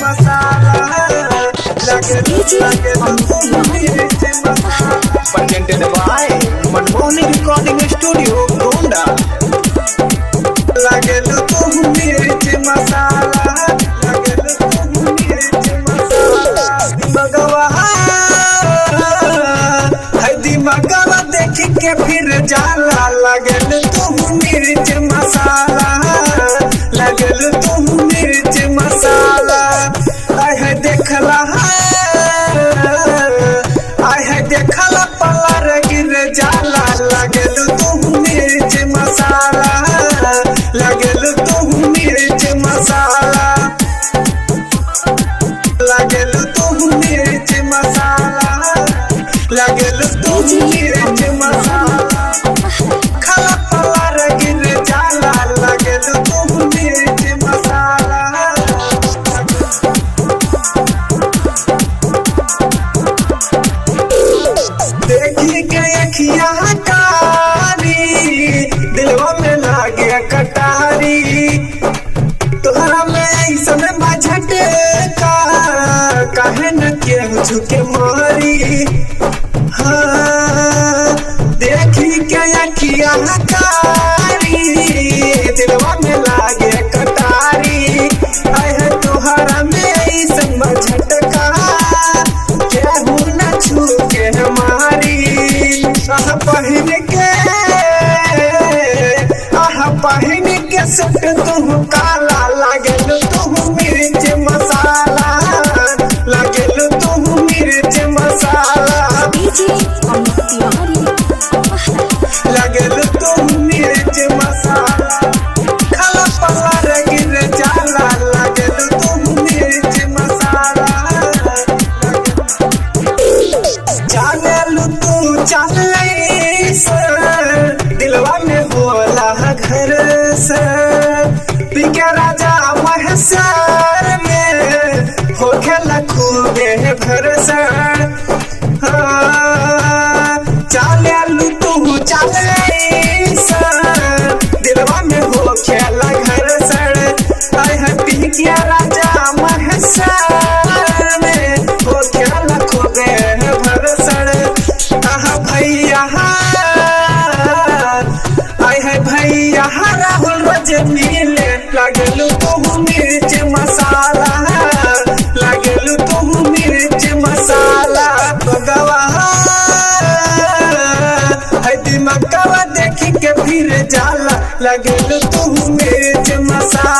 Masala presented by Manmohini recording studio Gonda. लागेलू तू मिर्च मसाला, लागेलू तू मिर्च मसाला। दिमगवा है दिमगवा देख के फिर जाला। लागेलू तू मिर्च मसाला, लागेलू तू मिर्च मसाला। है देखला देखला पलर गिर जाला। लागेलू तू मिर्च मसाला, लागेलू तू मिर्च मसाला, लागेलू तू मिर्च मसाला, लागेलू तू मिर्च मसाला। खला पलर गिर जाला। लागेलू तू मिर्च मसाला। देखी के अखिया कारी, दिलवा में लागे कटारी। तोहरा में ऐसा बझटे का काहे न केहू झुके मारी। हाँ देखी के अखिया कारी, दिलवा में लागे कटारी। है तोहरा में ऐसा बझटका केहू न छुके मारी। पहन के सट तू काला। लागेलू तू मिर्च मसाला, लागेलू तू मिर्च मसाला, लागेलू तू मिर्च मसाला। खला पलर गिर जाला। लागेलू तू मिर्च मसाला। चालेलू तू चाले दिलवा में बोला घर से। पिके राजा महसर में हो खेला खूबे भरसा। चालेलू तू चाले दिलवा में हो खेला घर सर। पिके राजा महसर में हो खेला खूबे भरसर। भैया भैया राहुल रोज मिले। लागेलू तू मिर्च मसाला, लागेलू तू मिर्च मसाला। बगवा है दिमगवा देख के फिर जाला। लागेलू तू मिर्च मसाला।